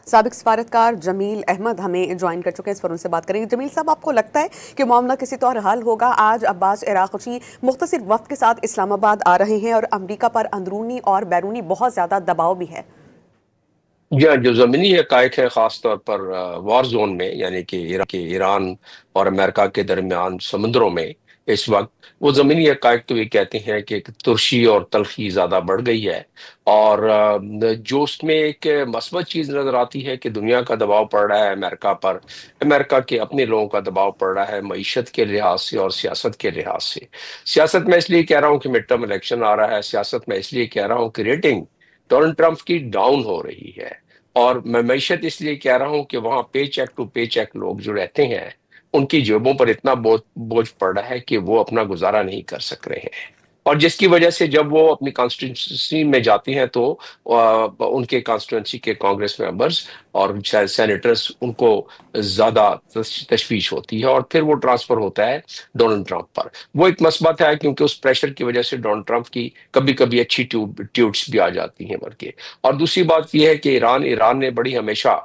سابق سفارتکار جمیل احمد ہمیں جوائن کر چکے ہیں، اس پر ان سے بات کریں گے۔ جمیل صاحب، آپ کو لگتا ہے کہ معاملہ کسی طور حل ہوگا؟ آج عباس عراقچی مختصر وقت کے ساتھ اسلام آباد آ رہے ہیں اور امریکہ پر اندرونی اور بیرونی بہت زیادہ دباؤ بھی ہے۔ جی ہاں، جو زمینی حقائق ہے خاص طور پر وار زون میں، یعنی کہ ایران اور امریکہ کے درمیان سمندروں میں اس وقت وہ زمینی حقائق تو یہ کہتے ہیں کہ ترشی اور تلخی زیادہ بڑھ گئی ہے، اور جو اس میں ایک مثبت چیز نظر آتی ہے کہ دنیا کا دباؤ پڑ رہا ہے امریکہ پر، امریکہ کے اپنے لوگوں کا دباؤ پڑ رہا ہے معیشت کے لحاظ سے اور سیاست کے لحاظ سے۔ سیاست میں اس لیے کہہ رہا ہوں کہ مڈ ٹرم الیکشن آ رہا ہے، سیاست میں اس لیے کہہ رہا ہوں کہ ریٹنگ ڈونلڈ ٹرمپ کی ڈاؤن ہو رہی ہے، اور میں معیشت اس لیے کہہ رہا ہوں کہ وہاں پے چیک ٹو پے چیک لوگ جو رہتے ہیں ان کی جیبوں پر اتنا بوجھ پڑ رہا ہے کہ وہ اپنا گزارا نہیں کر سک رہے ہیں، اور جس کی وجہ سے جب وہ اپنی کانسٹیٹوئنسی میں جاتے ہیں تو ان کے کانسٹیٹوئنسی کے کانگریس ممبرز اور سینیٹرز ان کو زیادہ تشویش ہوتی ہے، اور پھر وہ ٹرانسفر ہوتا ہے ڈونلڈ ٹرمپ پر۔ وہ ایک مثبت ہے کیونکہ اس پریشر کی وجہ سے ڈونلڈ ٹرمپ کی کبھی کبھی اچھی ٹیوٹس بھی آ جاتی ہیں بلکہ۔ اور دوسری بات یہ ہے کہ ایران نے بڑی ہمیشہ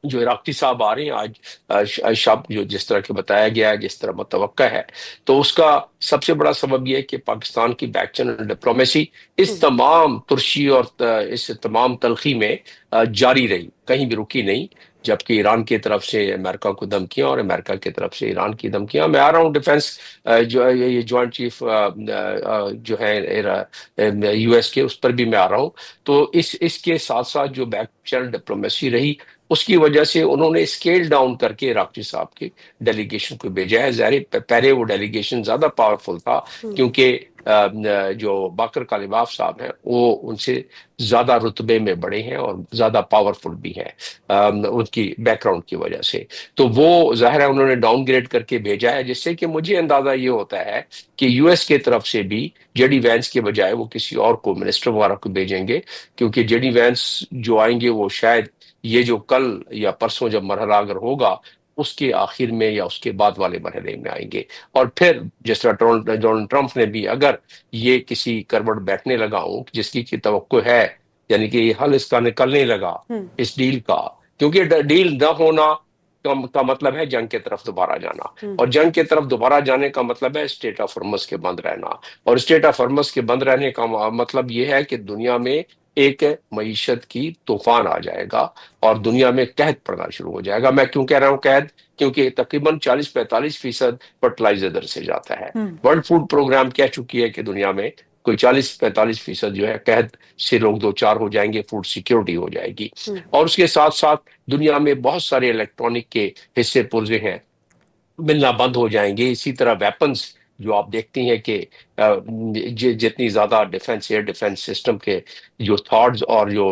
جو عراقی صاحب آ رہے ہیں آج شب، جو جس طرح کے بتایا گیا ہے، جس طرح متوقع ہے، تو اس کا سب سے بڑا سبب یہ ہے کہ پاکستان کی بیک چینل ڈپلومیسی اس تمام ترشی اور اس تمام تلخی میں جاری رہی، کہیں بھی رکی نہیں، جبکہ ایران کی طرف سے امریکہ کو دھمکیاں اور امریکہ کی طرف سے ایران کی دھمکیاں۔ میں آ رہا ہوں ڈیفنس جو یہ جوائنٹ چیف جو ہے یو ایس کے، اس پر بھی میں آ رہا ہوں۔ تو اس کے ساتھ ساتھ جو بیک چینل ڈپلومیسی رہی، اس کی وجہ سے انہوں نے اسکیل ڈاؤن کر کے عراقی صاحب کی ڈیلیگیشن کو بھیجا ہے۔ ظاہر پہلے وہ ڈیلیگیشن زیادہ پاورفل تھا کیونکہ جو باقر کالباف صاحب ہیں وہ ان سے زیادہ رتبے میں بڑے ہیں اور زیادہ پاورفل بھی ہیں ان کی بیک گراؤنڈ کی وجہ سے، تو وہ ظاہر ہے انہوں نے ڈاؤن گریڈ کر کے بھیجا ہے، جس سے کہ مجھے اندازہ یہ ہوتا ہے کہ یو ایس کے طرف سے بھی جے ڈی وینس کے بجائے وہ کسی اور کو، منسٹر وغیرہ کو بھیجیں گے، کیونکہ جے ڈی وینس جو آئیں گے وہ شاید یہ جو کل یا پرسوں جب مرحلہ اگر ہوگا اس کے آخر میں یا اس کے بعد والے مرحلے میں آئیں گے، اور پھر جس طرح ڈونلڈ ٹرمپ نے بھی اگر یہ کسی کروٹ بیٹھنے لگا ہوں جس کی توقع ہے، یعنی کہ یہ حل اس کا نکلنے لگا اس ڈیل کا، کیونکہ ڈیل نہ ہونا کا مطلب ہے جنگ کی طرف دوبارہ جانا، اور جنگ کی طرف دوبارہ جانے کا مطلب ہے اسٹیٹ آف ہرمز کے بند رہنا، اور اسٹیٹ آف ہرمز کے بند رہنے کا مطلب یہ ہے کہ دنیا میں ایک معیشت کی طوفان آ جائے گا اور دنیا میں قحط پڑنا شروع ہو جائے گا۔ میں کیوں کہہ رہا ہوں قحط؟ کیونکہ تقریباً 40-45% فرٹیلائزر ادھر سے جاتا ہے۔ ورلڈ فوڈ پروگرام کہہ چکی ہے کہ دنیا میں کوئی 40-45% جو ہے قحط سے لوگ دو چار ہو جائیں گے، فوڈ سیکیورٹی ہو جائے گی، اور اس کے ساتھ ساتھ دنیا میں بہت سارے الیکٹرانک کے حصے پرزے ہیں ملنا بند ہو جائیں گے۔ اسی طرح ویپنز جو آپ دیکھتے ہیں کہ جتنی زیادہ ڈیفنس، ایئر ڈیفنس سسٹم کے جو تھاڈز اور جو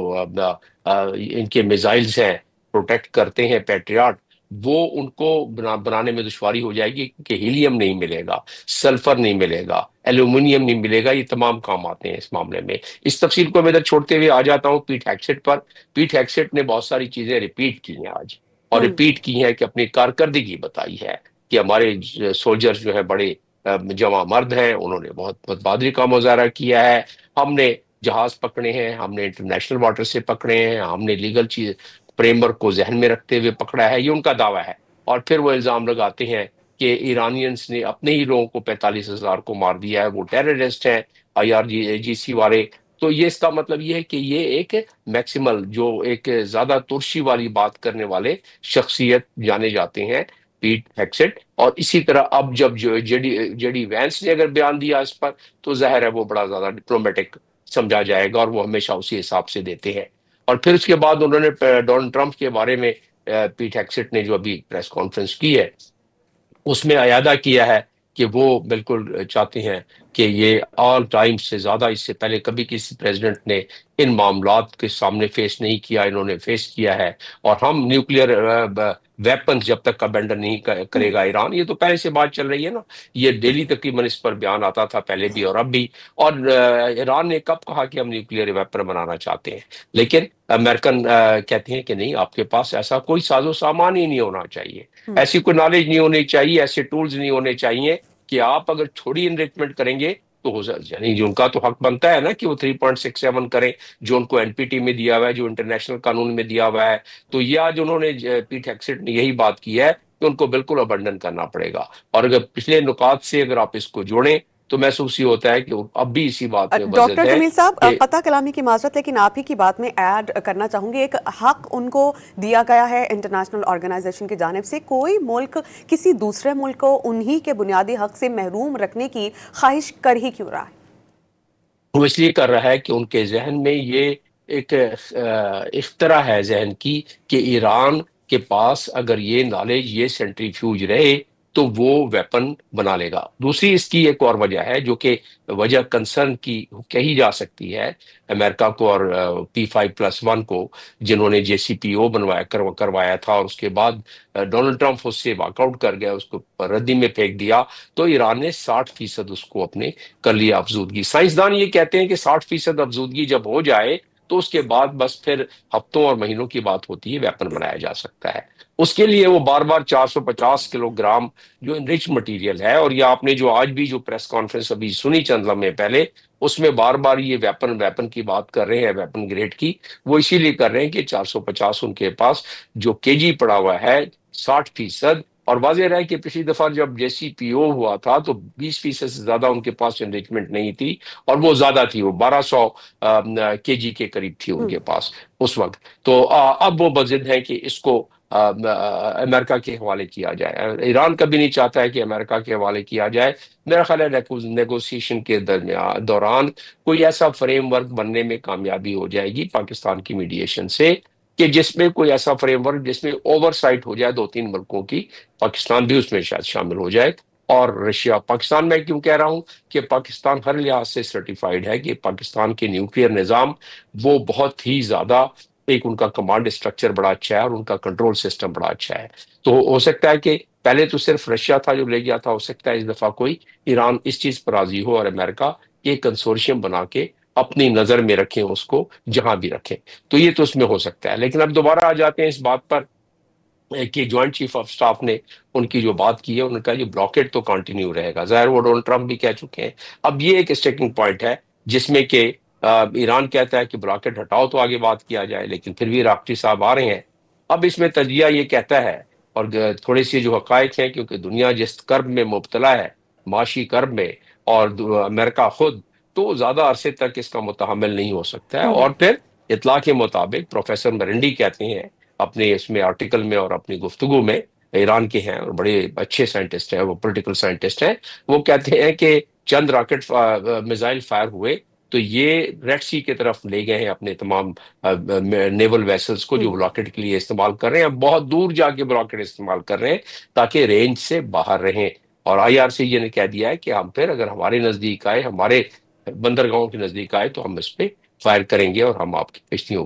ان کے میزائلز ہیں پروٹیکٹ کرتے ہیں پیٹریاٹ، وہ ان کو بنانے میں دشواری ہو جائے گی، کہ ہیلیم نہیں ملے گا، سلفر نہیں ملے گا، ایلومینیم نہیں ملے گا، یہ تمام کام آتے ہیں اس معاملے میں۔ اس تفصیل کو میں ادھر چھوڑتے ہوئے آ جاتا ہوں پیٹ ہیگسیٹ پر۔ پیٹ ہیگسیٹ نے بہت ساری چیزیں ریپیٹ کی ہیں آج، اور ریپیٹ کی ہیں کہ اپنی کارکردگی بتائی ہے کہ ہمارے سولجر جو ہے بڑے جواں مرد ہیں، انہوں نے بہت بہادری کا مظاہرہ کیا ہے، ہم نے جہاز پکڑے ہیں، ہم نے انٹرنیشنل واٹر سے پکڑے ہیں، ہم نے لیگل چیز فریم ورک کو ذہن میں رکھتے ہوئے پکڑا ہے، یہ ان کا دعویٰ ہے۔ اور پھر وہ الزام لگاتے ہیں کہ ایرانینز نے اپنے ہی لوگوں کو 45,000 کو مار دیا ہے، وہ ٹیررسٹ ہیں، IRGC والے۔ تو یہ اس کا مطلب یہ ہے کہ یہ ایک میکسیمل، جو ایک زیادہ ترشی والی بات کرنے والے شخصیت جانے جاتے ہیں، پیٹ ہیگسیٹ۔ اور اسی طرح اب جب جے ڈی وینس نے اگر بیان دیا اس پر، تو ظاہر ہے وہ بڑا زیادہ ڈپلومیٹک سمجھا جائے گا، اور وہ ہمیشہ اسی حساب سے دیتے ہیں۔ اور پھر اس کے بعد انہوں نے ڈونلڈ ٹرمپ کے بارے میں پیٹ ہیگسیٹ نے جو ابھی پریس کانفرنس کی ہے اس میں اعادہ کیا ہے کہ وہ بالکل چاہتے ہیں کہ یہ آل ٹائم سے زیادہ، اس سے پہلے کبھی کسی پریزیڈنٹ نے ان معاملات کے سامنے فیس نہیں کیا، انہوں نے فیس کیا ہے، اور ہم نیوکلیئر ویپنز جب تک ابینڈن نہیں کرے گا ایران، یہ تو پہلے سے بات چل رہی ہے نا، یہ ڈیلی تقریباً اس پر بیان آتا تھا پہلے بھی اور اب بھی۔ اور ایران نے کب کہا کہ ہم نیوکلیئر ویپن بنانا چاہتے ہیں؟ لیکن امریکن کہتے ہیں کہ نہیں، آپ کے پاس ایسا کوئی ساز و سامان ہی نہیں ہونا چاہیے، ایسی کوئی نالج نہیں ہونی چاہیے، ایسے ٹولز نہیں ہونے چاہیے کہ آپ اگر تھوڑی انریچمنٹ کریں گے تو یعنی جو ان کا تو حق بنتا ہے نا کہ وہ 3.67 کریں جو ان کو این پی ٹی میں دیا ہوا ہے، جو انٹرنیشنل قانون میں دیا ہوا ہے. تو یہ آج انہوں نے پیٹ ہیگسیٹ نے یہی بات کی ہے کہ ان کو بالکل ابنڈن کرنا پڑے گا. اور اگر پچھلے نکات سے اگر آپ اس کو جوڑیں تو محسوس یہ ہوتا ہے کہ وہ اب بھی اسی بات میں ڈاکٹر وزد ہے جمیل صاحب، کہ قطع کلامی کی معذرت، لیکن آپ ہی کی بات میں ایڈ کرنا چاہوں گی، ایک حق ان کو دیا گیا ہے انٹرنیشنل آرگنائزیشن کی جانب سے. کوئی ملک کسی دوسرے ملک کو انہی کے بنیادی حق سے محروم رکھنے کی خواہش کر ہی کیوں رہا ہے؟ وہ اس لیے کر رہا ہے کہ ان کے ذہن میں یہ ایک اختراع ہے ذہن کی کہ ایران کے پاس اگر یہ نالج، یہ سینٹریفیوج رہے تو وہ ویپن بنا لے گا. دوسری اس کی ایک اور وجہ ہے جو کہ وجہ کنسرن کی کہی جا سکتی ہے امریکہ کو اور P5+1 کو، جنہوں نے JCPO کروایا تھا اور اس کے بعد ڈونلڈ ٹرمپ اس سے واک آؤٹ کر گیا، اس کو ردی میں پھینک دیا. تو ایران نے 60% اس کو اپنے کر لیا افزودگی. سائنسدان یہ کہتے ہیں کہ 60% افزودگی جب ہو جائے تو اس کے بعد بس پھر ہفتوں اور مہینوں کی بات ہوتی ہے، ویپن بنایا جا سکتا ہے. اس کے لیے وہ بار بار 450 کلو گرام جو انرچ مٹیریل ہے، اور یہ آپ نے جو آج بھی جو پریس کانفرنس ابھی سنی چند لمحے پہلے، اس میں بار بار یہ ویپن کی بات کر رہے ہیں، ویپن گریڈ کی. وہ اسی لیے کر رہے ہیں کہ 450 ان کے پاس جو KG پڑا ہوا ہے 60%. اور واضح رہے کہ پچھلی دفعہ جب JCPO ہوا تھا تو 20% سے زیادہ ان کے پاس انریچمنٹ نہیں تھی، اور وہ زیادہ تھی، وہ 1200 KG کے قریب تھی ان کے پاس اس وقت. تو اب وہ بضد ہے کہ اس کو امریکہ کے حوالے کیا جائے. ایران کبھی نہیں چاہتا ہے کہ امریکہ کے حوالے کیا جائے. میرا خیال ہے نیگوسیشن کے دوران کوئی ایسا فریم ورک بننے میں کامیابی ہو جائے گی پاکستان کی میڈیشن سے، کہ جس میں کوئی ایسا فریم ورک جس میں اوور سائٹ ہو جائے 2-3 ملکوں کی، پاکستان بھی اس میں شاید شامل ہو جائے. اور رشیا، پاکستان میں کیوں کہہ رہا ہوں کہ پاکستان ہر لحاظ سے سرٹیفائیڈ ہے کہ پاکستان کے نیوکلیئر نظام وہ بہت ہی زیادہ، ایک ان کا کمانڈ اسٹرکچر بڑا اچھا ہے اور ان کا کنٹرول سسٹم بڑا اچھا ہے. تو ہو سکتا ہے کہ پہلے تو صرف رشیا تھا جو لے گیا تھا، ہو سکتا ہے اس دفعہ کوئی ایران اس چیز پر راضی ہو اور امریکہ ایک کنسورشیم بنا کے اپنی نظر میں رکھیں اس کو جہاں بھی رکھیں. تو یہ تو اس میں ہو سکتا ہے. لیکن اب دوبارہ آ جاتے ہیں اس بات پر کہ جوائنٹ چیف آف سٹاف نے ان کی جو بات کی ہے، انہوں نے کہا یہ بلاکیٹ تو کنٹینیو رہے گا. ظاہر وہ ڈونلڈ ٹرمپ بھی کہہ چکے ہیں. اب یہ ایک اسٹیکنگ پوائنٹ ہے جس میں کہ ایران کہتا ہے کہ بلاکیٹ ہٹاؤ تو آگے بات کیا جائے، لیکن پھر بھی راکٹی صاحب آ رہے ہیں. اب اس میں تجزیہ یہ کہتا ہے، اور تھوڑے سی جو حقائق ہیں، کیونکہ دنیا جس کرب میں مبتلا ہے، معاشی کرب میں، اور امریکہ خود تو زیادہ عرصے تک اس کا متحمل نہیں ہو سکتا ہے. اور پھر اطلاع کے مطابق پروفیسر مرنڈی کہتے ہیں اپنے اس میں آرٹیکل میں اور اپنی گفتگو میں، ایران کے ہیں اور بڑے اچھے سائنٹسٹ ہیں، وہ پولیٹیکل سائنٹسٹ ہیں، وہ کہتے ہیں کہ چند راکٹ میزائل فائر ہوئے تو یہ ریڈ سی کی طرف لے گئے ہیں اپنے تمام نیول ویسلز کو جو بلاکٹ کے لیے استعمال کر رہے ہیں. بہت دور جا کے بلاکٹ استعمال کر رہے ہیں تاکہ رینج سے باہر رہیں. اور IRCG نے کہہ دیا ہے کہ ہم پھر اگر ہمارے نزدیک آئے، ہمارے بندرگاہوں کے نزدیک آئے تو ہم اس پہ فائر کریں گے اور ہم آپ کی کشتیوں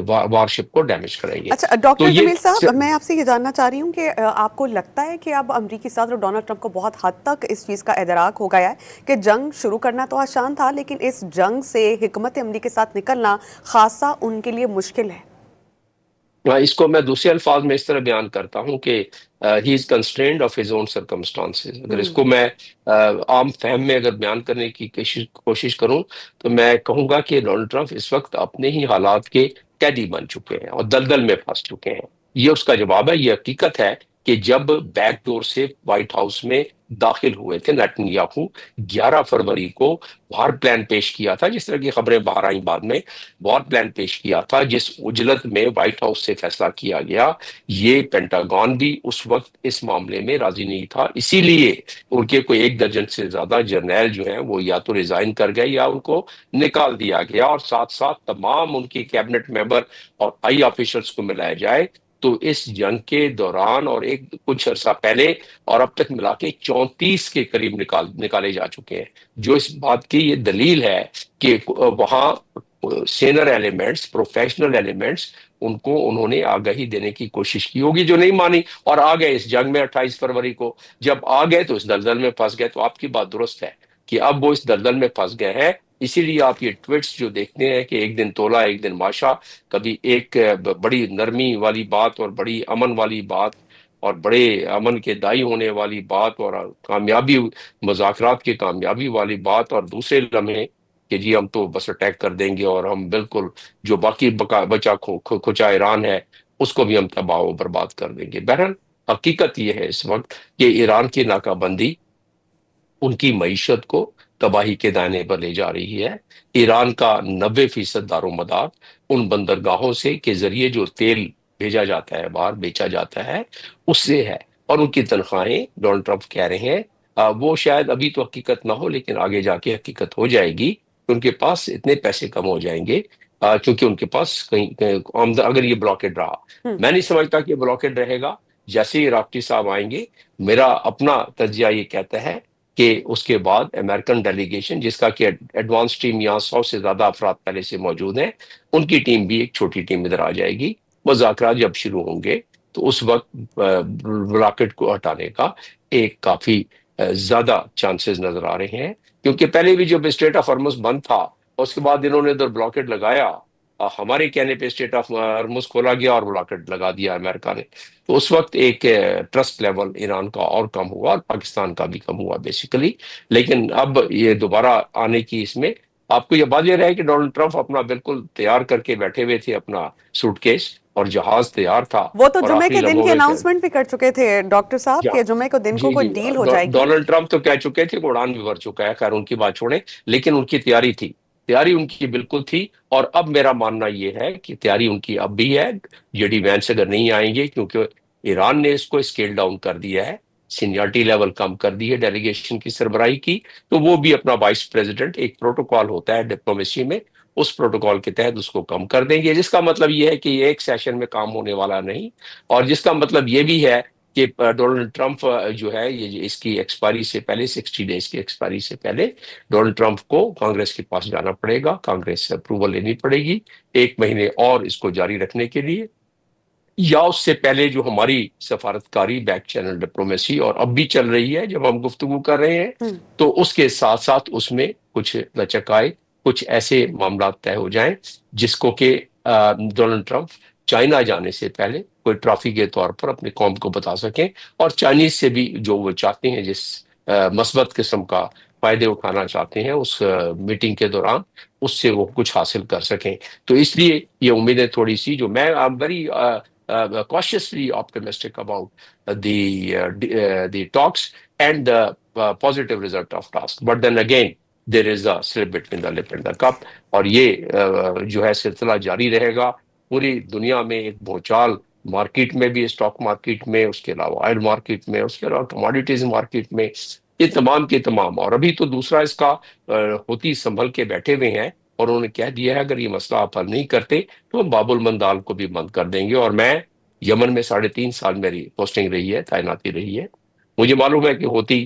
وارشپ کو ڈیمیج کریں گے. اچھا تو ڈاکٹر یہ جمیل صاحب، میں آپ سے یہ جاننا چاہ رہی ہوں کہ آپ کو لگتا ہے کہ اب امریکی صدر ڈونلڈ ٹرمپ کو بہت حد تک اس چیز کا ادراک ہو گیا ہے کہ جنگ شروع کرنا تو آسان تھا، لیکن اس جنگ سے حکمت عملی کے ساتھ نکلنا خاصا ان کے لیے مشکل ہے؟ اس کو میں دوسرے الفاظ میں اس طرح بیان کرتا ہوں کہ he is constrained of his own circumstances. اگر اس کو میں عام فہم میں اگر بیان کرنے کی کوشش کروں تو میں کہوں گا کہ ڈونلڈ ٹرمپ اس وقت اپنے ہی حالات کے قیدی بن چکے ہیں اور دلدل میں پھنس چکے ہیں. یہ اس کا جواب ہے. یہ حقیقت ہے کہ جب بیک ڈور سے وائٹ ہاؤس میں داخل ہوئے تھے نیتن یاہو 11 فروری کو، وار پلان پیش کیا تھا، جس طرح کی خبریں باہر آئیں بعد میں، وار پلان پیش کیا تھا جس عجلت میں وائٹ ہاؤس سے فیصلہ کیا گیا. یہ پینٹاگون بھی اس وقت اس معاملے میں راضی نہیں تھا، اسی لیے ان کے کوئی 1 درجن سے زیادہ جرنیل جو ہیں وہ یا تو ریزائن کر گئے یا ان کو نکال دیا گیا، اور ساتھ ساتھ تمام ان کی کیبنٹ ممبر اور ہائی آفیشلز کو ملایا جائے تو اس جنگ کے دوران اور کچھ عرصہ پہلے اور اب تک ملا کے 34 کے قریب نکالے جا چکے ہیں. جو اس بات کی یہ دلیل ہے کہ وہاں سینئر ایلیمنٹس، پروفیشنل ایلیمنٹس، ان کو انہوں نے آگاہی دینے کی کوشش کی ہوگی جو نہیں مانی اور آ گئے اس جنگ میں. 28 فروری کو جب آ گئے تو اس دلدل میں پھنس گئے. تو آپ کی بات درست ہے کہ اب وہ اس دلدل میں پھنس گئے ہیں. اسی لیے آپ یہ ٹویٹس جو دیکھتے ہیں کہ ایک دن تولا ایک دن ماشا، کبھی ایک بڑی نرمی والی بات اور بڑی امن والی بات اور بڑے امن کے دائی ہونے والی بات اور کامیابی، مذاکرات کی کامیابی والی بات، اور دوسرے لمحے کہ جی ہم تو بس اٹیک کر دیں گے اور ہم بالکل جو باقی بچا کھچا ایران ہے اس کو بھی ہم تباہ و برباد کر دیں گے۔ بہرحال حقیقت یہ ہے اس وقت کہ ایران کی ناکہ بندی ان کی معیشت کو تباہی کے دانے پر لے جا رہی ہے۔ ایران کا 90% دار و مدار ان بندرگاہوں سے کے ذریعے جو تیل بھیجا جاتا ہے، باہر بیچا جاتا ہے، اس سے ہے۔ اور ان کی تنخواہیں ڈونلڈ ٹرمپ کہہ رہے ہیں وہ شاید ابھی تو حقیقت نہ ہو لیکن آگے جا کے حقیقت ہو جائے گی کہ ان کے پاس اتنے پیسے کم ہو جائیں گے کیونکہ ان کے پاس اگر یہ بلاکڈ رہا، میں نہیں سمجھتا کہ بلاکڈ رہے گا۔ جیسے ہی رافٹی صاحب آئیں گے، میرا اپنا تجزیہ یہ کہتا ہے کہ اس کے بعد امریکن ڈیلیگیشن، جس کا کہ ایڈوانس ٹیم یہاں 100 سے زیادہ افراد پہلے سے موجود ہیں، ان کی ٹیم بھی ایک چھوٹی ٹیم ادھر آ جائے گی۔ مذاکرات جب شروع ہوں گے تو اس وقت بلاکٹ کو ہٹانے کا ایک کافی زیادہ چانسز نظر آ رہے ہیں، کیونکہ پہلے بھی جب اسٹریٹ آف ہرمز بند تھا اس کے بعد انہوں نے ادھر بلاکٹ لگایا، ہمارے کہنے پہ اسٹریٹ آف ہرمز کھولا گیا اور بلاکٹ لگا دیا امریکہ نے، تو اس وقت ایک ٹرسٹ لیول ایران کا اور کم ہوا اور پاکستان کا بھی کم ہوا بیسیکلی۔ لیکن اب یہ دوبارہ آنے کی اس میں آپ کو یہ بات یہ رہے کہ ڈونلڈ ٹرمپ اپنا بالکل تیار کر کے بیٹھے ہوئے تھے، اپنا سوٹ کیس اور جہاز تیار تھا، وہ تو اور جمعے آخری کے دن لمحوں کی میں اناؤنسمنٹ بھی کر چکے تھے ڈاکٹر صاحب کیا کہ جمعے کو دن کو جی کوئی جی ڈیل ہو جائے گی۔ ڈونلڈ ٹرمپ تو کہہ چکے تھے کہ اڑان بھی بھر چکا ہے، خیر ان کی بات چھوڑیں، لیکن ان کی تیاری تھی، تیاری ان کی بالکل تھی۔ اور اب میرا ماننا یہ ہے کہ تیاری ان کی اب بھی ہے، جے ڈی وینس اگر نہیں آئیں گے کیونکہ ایران نے اس کو اسکیل ڈاؤن کر دیا ہے، سینیارٹی لیول کم کر دی ہے ڈیلیگیشن کی سربراہی کی، تو وہ بھی اپنا وائس پریزیڈنٹ، ایک پروٹوکال ہوتا ہے ڈپلومیسی میں، اس پروٹوکال کے تحت اس کو کم کر دیں گے، جس کا مطلب یہ ہے کہ یہ ایک سیشن میں کام ہونے والا نہیں، اور جس کا مطلب یہ بھی ہے کہ ڈونلڈ ٹرمپ جو ہے یہ اس کی ایکسپائری سے پہلے 60 ڈیز کی ایکسپائری سے پہلے ڈونلڈ ٹرمپ کو کانگریس کے پاس جانا پڑے گا، کانگریس سے اپروول لینی پڑے گی 1 مہینے اور اس کو جاری رکھنے کے لیے، یا اس سے پہلے جو ہماری سفارتکاری بیک چینل ڈپلومیسی اور اب بھی چل رہی ہے جب ہم گفتگو کر رہے ہیں، تو اس کے ساتھ ساتھ اس میں کچھ لچک آئے، کچھ ایسے معاملات طے ہو جائیں جس کو کہ ڈونلڈ ٹرمپ چائنا جانے سے پہلے کوئی ٹرافی کے طور پر اپنی قوم کو بتا سکیں، اور چائنیز سے بھی جو وہ چاہتے ہیں، جس مثبت قسم کا فائدے اٹھانا چاہتے ہیں اس میٹنگ کے دوران، اس سے وہ کچھ حاصل کر سکیں۔ تو اس لیے یہ امیدیں تھوڑی سی جو میں very cautiously optimistic about the talks and the positive result of task. But then again, there is a slip between the lip and the cup. اور یہ جو ہے سلسلہ جاری رہے گا، پوری دنیا میں ایک بھونچال مارکیٹ میں بھی، اسٹاک مارکیٹ میں، اس کے علاوہ آئل مارکیٹ میں، اس کے علاوہ کموڈیٹیز مارکیٹ میں، یہ تمام کے تمام۔ اور ابھی تو دوسرا اس کا ہوتی سنبھل کے بیٹھے ہوئے ہیں، اور انہوں نے کہہ دیا ہے اگر یہ مسئلہ آپ حل نہیں کرتے تو ہم باب المندال کو بھی بند کر دیں گے۔ اور میں یمن میں 3.5 سال میری پوسٹنگ رہی ہے، تعیناتی رہی ہے، مجھے معلوم ہے کہ ہوتی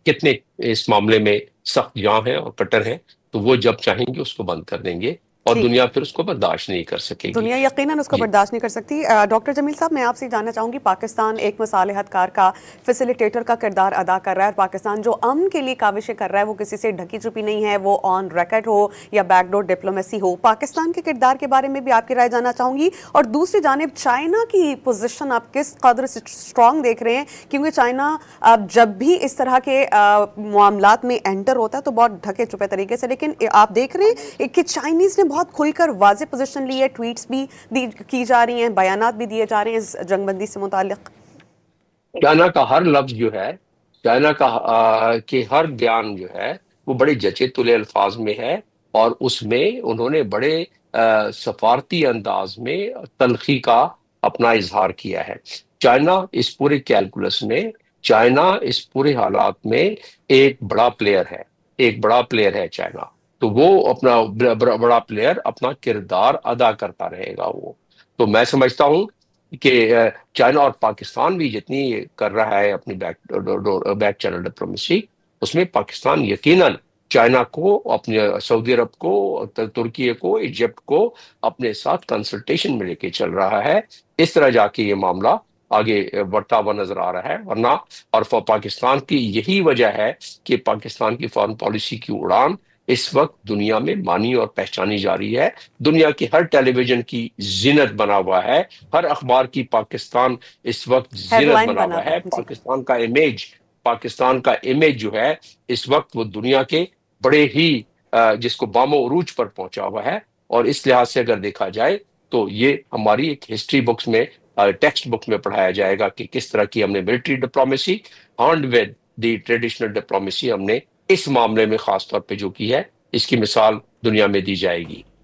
کتنے اس معاملے میں سخت جاں ہیں اور کٹر ہیں، تو وہ جب چاہیں گے اس کو بند کر دیں گے، اور ٹھیک، دنیا پھر اس کو برداشت نہیں کر سکے گی۔ دنیا یقیناً اس کو جی برداشت نہیں کر سکتی۔ ڈاکٹر جمیل صاحب، میں آپ سے جاننا چاہوں گی، پاکستان ایک مصالحت کار کا فیسیلیٹیٹر کا کردار ادا کر رہا ہے، پاکستان جو امن کے لیے کاوشیں کر رہا ہے وہ کسی سے ڈھکی چھپی نہیں ہے، وہ آن ریکارڈ ہو یا بیک ڈور ڈپلومیسی ہو۔ پاکستان کے کردار کے بارے میں بھی آپ کی رائے جاننا چاہوں گی، اور دوسری جانب چائنا کی پوزیشن آپ کس قدر اسٹرانگ دیکھ رہے ہیں، کیونکہ چائنا جب بھی اس طرح کے معاملات میں انٹر ہوتا ہے تو بہت ڈھکے چھپے طریقے سے، لیکن آپ دیکھ رہے ہیں کہ چائنیز نے بہت کھل کر واضح پوزیشن لی ہے، ٹویٹس بھی کی جا رہی ہیں، بیانات بھی دیے جا رہے ہیں اس جنگ بندی سے متعلق۔ چائنا کا ہر لفظ جو ہے، چائنا کا کہ ہر بیان جو ہے وہ بڑے جچے تلے الفاظ میں ہے، اور اس میں انہوں نے بڑے سفارتی انداز میں تلخی کا اپنا اظہار کیا ہے۔ چائنا اس پورے کیلکولس میں، چائنا اس پورے حالات میں ایک بڑا پلیئر ہے، ایک بڑا پلیئر ہے چائنا، تو وہ اپنا بڑا پلیئر اپنا کردار ادا کرتا رہے گا وہ۔ تو میں سمجھتا ہوں کہ چائنا اور پاکستان بھی جتنی کر رہا ہے اپنی بیک چینل ڈپلومیسی، اس میں پاکستان یقیناً چائنا کو، اپنے سعودی عرب کو، ترکی کو، ایجپٹ کو اپنے ساتھ کنسلٹیشن میں لے کے چل رہا ہے۔ اس طرح جا کے یہ معاملہ آگے بڑھتا ہوا نظر آ رہا ہے، ورنہ اور پاکستان کی یہی وجہ ہے کہ پاکستان کی فارن پالیسی کی اڑان اس وقت دنیا میں مانی اور پہچانی جا رہی ہے. دنیا کی ہر ٹیلی ویژن کی زینت بنا ہوا ہے، ہر اخبار کی پاکستان اس وقت ہیڈ زینت لائن بنا بنا ہوا ہوا ہے. ہے جی. پاکستان کا امیج جو ہے اس وقت وہ دنیا کے بڑے ہی جس کو بام و عروج پر پہنچا ہوا ہے. اور اس لحاظ سے اگر دیکھا جائے تو یہ ہماری ایک ہسٹری بکس میں ٹیکسٹ بک میں پڑھایا جائے گا کہ کس طرح کی ہم نے military diplomacy armed with the traditional diplomacy ہم نے اس معاملے میں خاص طور پہ جو کی ہے، اس کی مثال دنیا میں دی جائے گی.